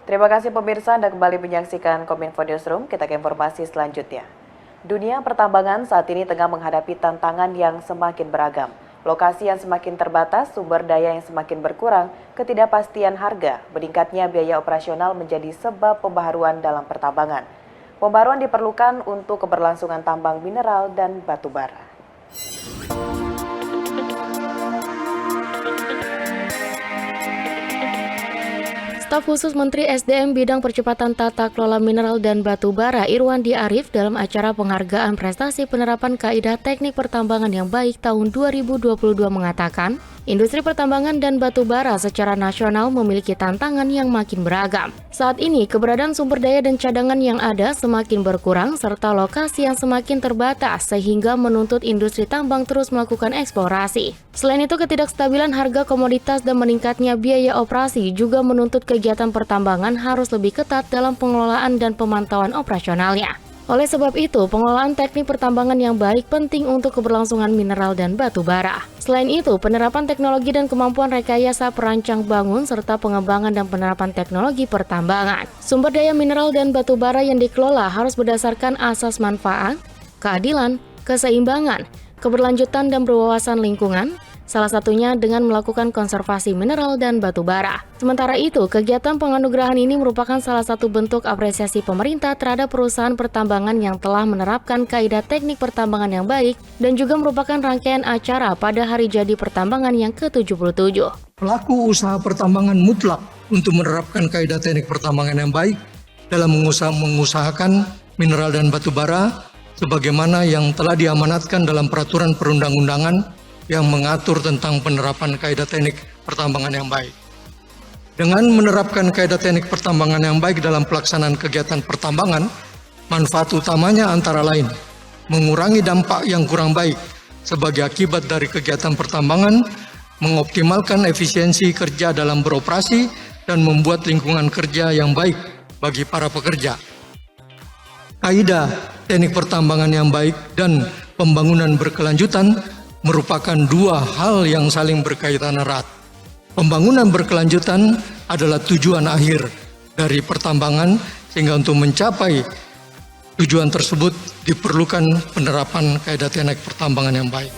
Terima kasih pemirsa, Anda kembali menyaksikan Kominfo Newsroom. Kita ke informasi selanjutnya. Dunia pertambangan saat ini tengah menghadapi tantangan yang semakin beragam. Lokasi yang semakin terbatas, sumber daya yang semakin berkurang, ketidakpastian harga, meningkatnya biaya operasional menjadi sebab pembaharuan dalam pertambangan. Pembaharuan diperlukan untuk keberlangsungan tambang mineral dan batu bara. Staf khusus Menteri SDM bidang percepatan tata kelola mineral dan batu bara Irwandi Arif dalam acara penghargaan prestasi penerapan kaidah teknik pertambangan yang baik tahun 2022 mengatakan, industri pertambangan dan batu bara secara nasional memiliki tantangan yang makin beragam. Saat ini, keberadaan sumber daya dan cadangan yang ada semakin berkurang serta lokasi yang semakin terbatas sehingga menuntut industri tambang terus melakukan eksplorasi. Selain itu, ketidakstabilan harga komoditas dan meningkatnya biaya operasi juga menuntut kegiatan pertambangan harus lebih ketat dalam pengelolaan dan pemantauan operasionalnya. Oleh sebab itu, pengelolaan teknik pertambangan yang baik penting untuk keberlangsungan mineral dan batu bara. Selain itu, penerapan teknologi dan kemampuan rekayasa perancang bangun serta pengembangan dan penerapan teknologi pertambangan. Sumber daya mineral dan batu bara yang dikelola harus berdasarkan asas manfaat, keadilan, keseimbangan, keberlanjutan dan berwawasan lingkungan, salah satunya dengan melakukan konservasi mineral dan batu bara. Sementara itu, kegiatan penganugerahan ini merupakan salah satu bentuk apresiasi pemerintah terhadap perusahaan pertambangan yang telah menerapkan kaidah teknik pertambangan yang baik dan juga merupakan rangkaian acara pada Hari Jadi Pertambangan yang ke-77. Pelaku usaha pertambangan mutlak untuk menerapkan kaidah teknik pertambangan yang baik dalam mengusahakan mineral dan batu bara sebagaimana yang telah diamanatkan dalam peraturan perundang-undangan yang mengatur tentang penerapan kaidah teknik pertambangan yang baik. Dengan menerapkan kaidah teknik pertambangan yang baik dalam pelaksanaan kegiatan pertambangan, manfaat utamanya antara lain mengurangi dampak yang kurang baik sebagai akibat dari kegiatan pertambangan, mengoptimalkan efisiensi kerja dalam beroperasi, dan membuat lingkungan kerja yang baik bagi para pekerja. Kaidah teknik pertambangan yang baik dan pembangunan berkelanjutan merupakan dua hal yang saling berkaitan erat. Pembangunan berkelanjutan adalah tujuan akhir dari pertambangan, sehingga untuk mencapai tujuan tersebut diperlukan penerapan kaidah teknik pertambangan yang baik.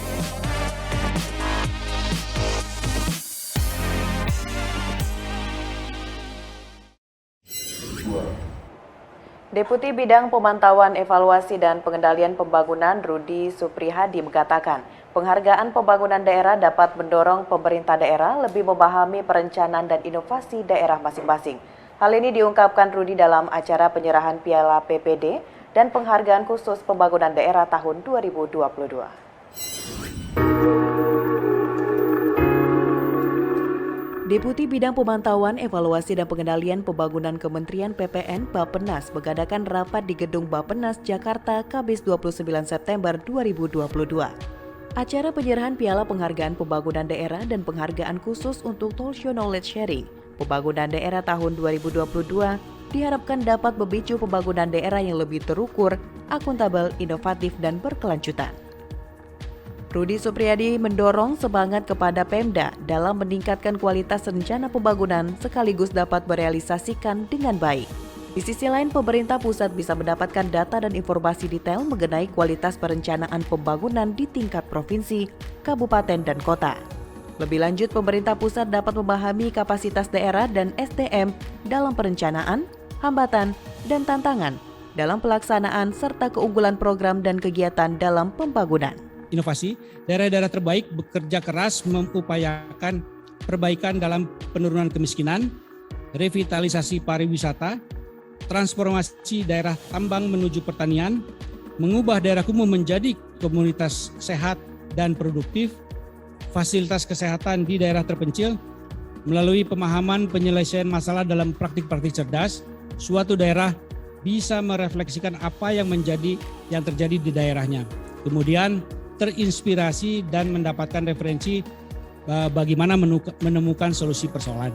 Deputi Bidang Pemantauan, Evaluasi, dan Pengendalian Pembangunan Rudi Suprihadi mengatakan, penghargaan pembangunan daerah dapat mendorong pemerintah daerah lebih memahami perencanaan dan inovasi daerah masing-masing. Hal ini diungkapkan Rudi dalam acara penyerahan Piala PPD dan penghargaan khusus pembangunan daerah tahun 2022. Deputi Bidang Pemantauan, Evaluasi, dan Pengendalian Pembangunan Kementerian PPN Bappenas mengadakan rapat di Gedung Bappenas, Jakarta, Kamis 29 September 2022. Acara penyerahan Piala Penghargaan Pembangunan Daerah dan penghargaan khusus untuk Social Knowledge Sharing Pembangunan Daerah tahun 2022 diharapkan dapat memicu pembangunan daerah yang lebih terukur, akuntabel, inovatif, dan berkelanjutan. Rudi Supriyadi mendorong semangat kepada Pemda dalam meningkatkan kualitas rencana pembangunan sekaligus dapat merealisasikan dengan baik. Di sisi lain, pemerintah pusat bisa mendapatkan data dan informasi detail mengenai kualitas perencanaan pembangunan di tingkat provinsi, kabupaten, dan kota. Lebih lanjut, pemerintah pusat dapat memahami kapasitas daerah dan SDM dalam perencanaan, hambatan, dan tantangan dalam pelaksanaan serta keunggulan program dan kegiatan dalam pembangunan. Inovasi, daerah-daerah terbaik bekerja keras mengupayakan perbaikan dalam penurunan kemiskinan, revitalisasi pariwisata, transformasi daerah tambang menuju pertanian, mengubah daerah kumuh menjadi komunitas sehat dan produktif, fasilitas kesehatan di daerah terpencil, melalui pemahaman penyelesaian masalah dalam praktik-praktik cerdas, suatu daerah bisa merefleksikan apa yang terjadi di daerahnya. Kemudian terinspirasi dan mendapatkan referensi bagaimana menemukan solusi persoalan.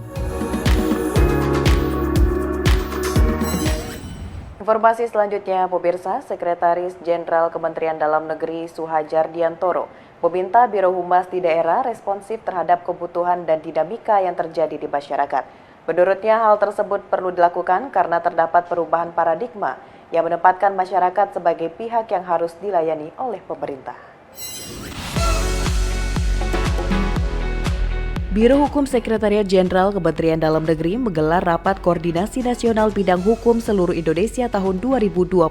Informasi selanjutnya, pemirsa, Sekretaris Jenderal Kementerian Dalam Negeri Suhajar Diantoro meminta Biro Humas di daerah responsif terhadap kebutuhan dan dinamika yang terjadi di masyarakat. Menurutnya hal tersebut perlu dilakukan karena terdapat perubahan paradigma yang menempatkan masyarakat sebagai pihak yang harus dilayani oleh pemerintah. Biro Hukum Sekretariat Jenderal Kementerian Dalam Negeri menggelar Rapat Koordinasi Nasional Bidang Hukum Seluruh Indonesia tahun 2022.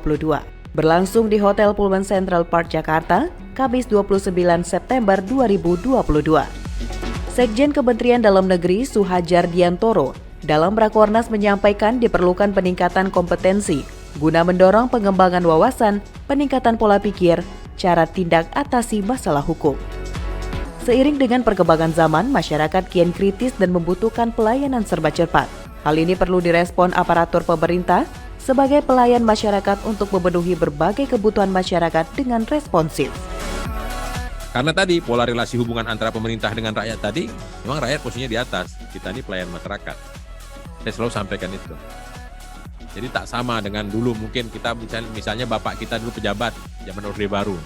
Berlangsung di Hotel Pullman Central Park, Jakarta, Kamis 29 September 2022. Sekjen Kementerian Dalam Negeri Suhajar Diantoro dalam Rakornas menyampaikan diperlukan peningkatan kompetensi guna mendorong pengembangan wawasan, peningkatan pola pikir, cara tindak atasi masalah hukum. Seiring dengan perkembangan zaman, masyarakat kian kritis dan membutuhkan pelayanan serba cepat. Hal ini perlu direspon aparatur pemerintah sebagai pelayan masyarakat untuk memenuhi berbagai kebutuhan masyarakat dengan responsif. Karena tadi pola relasi hubungan antara pemerintah dengan rakyat tadi, memang rakyat posisinya di atas, kita ini pelayan masyarakat. Saya selalu sampaikan itu. Jadi tak sama dengan dulu, mungkin kita misalnya bapak kita dulu pejabat zaman Orde Baru.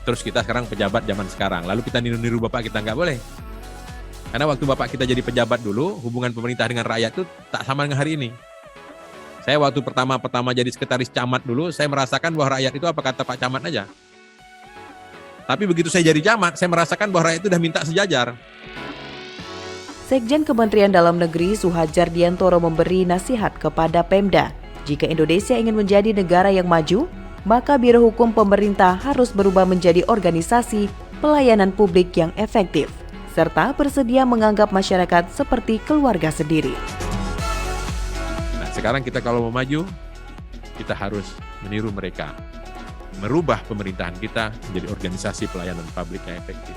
Terus kita sekarang pejabat zaman sekarang, lalu kita niru-niru bapak kita, nggak boleh. Karena waktu bapak kita jadi pejabat dulu, hubungan pemerintah dengan rakyat itu tak sama dengan hari ini. Saya waktu pertama jadi sekretaris camat dulu, saya merasakan bahwa rakyat itu apa kata Pak Camat aja. Tapi begitu saya jadi camat, saya merasakan bahwa rakyat itu udah minta sejajar. Sekjen Kementerian Dalam Negeri Suhajar Diantoro memberi nasihat kepada Pemda. Jika Indonesia ingin menjadi negara yang maju, maka Biro Hukum Pemerintah harus berubah menjadi organisasi pelayanan publik yang efektif, serta bersedia menganggap masyarakat seperti keluarga sendiri. Nah, sekarang kita kalau mau maju, kita harus meniru mereka. Merubah pemerintahan kita menjadi organisasi pelayanan publik yang efektif.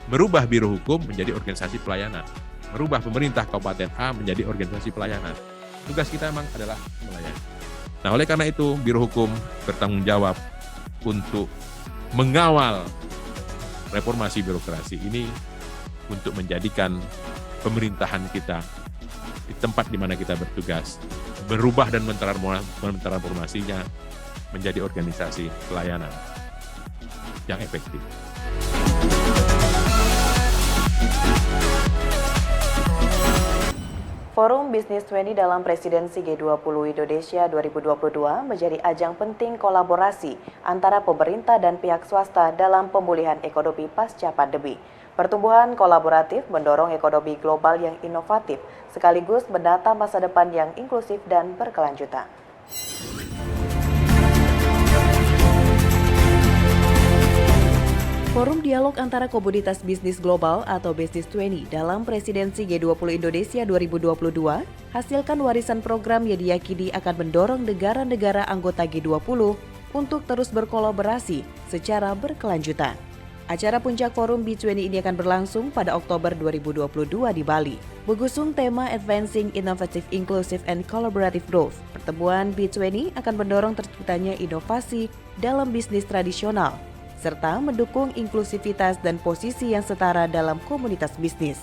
Merubah Biro Hukum menjadi organisasi pelayanan. Merubah pemerintah Kabupaten A menjadi organisasi pelayanan. Tugas kita memang adalah melayani. Nah, oleh karena itu, Biro Hukum bertanggung jawab untuk mengawal reformasi birokrasi ini untuk menjadikan pemerintahan kita di tempat di mana kita bertugas, berubah dan mentransformasinya menjadi organisasi pelayanan yang efektif. Forum Business 20 dalam Presidensi G20 Indonesia 2022 menjadi ajang penting kolaborasi antara pemerintah dan pihak swasta dalam pemulihan ekonomi pasca pandemi. Pertumbuhan kolaboratif mendorong ekonomi global yang inovatif, sekaligus menata masa depan yang inklusif dan berkelanjutan. Forum Dialog antara Komunitas Bisnis Global atau Business 20 dalam Presidensi G20 Indonesia 2022 hasilkan warisan program yang diyakini akan mendorong negara-negara anggota G20 untuk terus berkolaborasi secara berkelanjutan. Acara puncak Forum B20 ini akan berlangsung pada Oktober 2022 di Bali. Mengusung tema Advancing Innovative, Inclusive, and Collaborative Growth, pertemuan B20 akan mendorong terciptanya inovasi dalam bisnis tradisional, serta mendukung inklusivitas dan posisi yang setara dalam komunitas bisnis.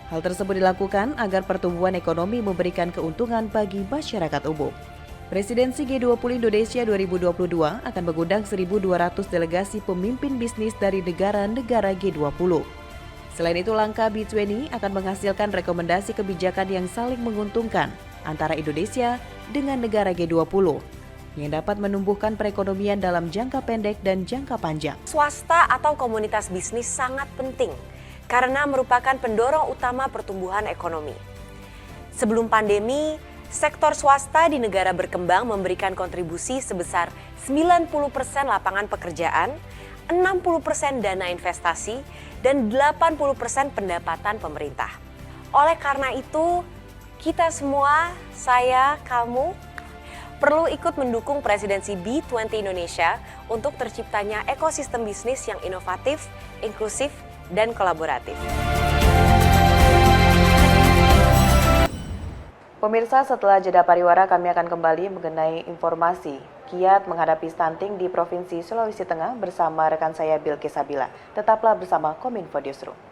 Hal tersebut dilakukan agar pertumbuhan ekonomi memberikan keuntungan bagi masyarakat umum. Presidensi G20 Indonesia 2022 akan mengundang 1.200 delegasi pemimpin bisnis dari negara-negara G20. Selain itu, langkah B20 akan menghasilkan rekomendasi kebijakan yang saling menguntungkan antara Indonesia dengan negara G20, yang dapat menumbuhkan perekonomian dalam jangka pendek dan jangka panjang. Swasta atau komunitas bisnis sangat penting karena merupakan pendorong utama pertumbuhan ekonomi. Sebelum pandemi, sektor swasta di negara berkembang memberikan kontribusi sebesar 90% lapangan pekerjaan, 60% dana investasi, dan 80% pendapatan pemerintah. Oleh karena itu, kita semua, saya, kamu, perlu ikut mendukung presidensi B20 Indonesia untuk terciptanya ekosistem bisnis yang inovatif, inklusif, dan kolaboratif. Pemirsa, setelah jeda pariwara kami akan kembali mengenai informasi kiat menghadapi stunting di Provinsi Sulawesi Tengah bersama rekan saya Bilqis Sabila. Tetaplah bersama Kominfo Newsroom.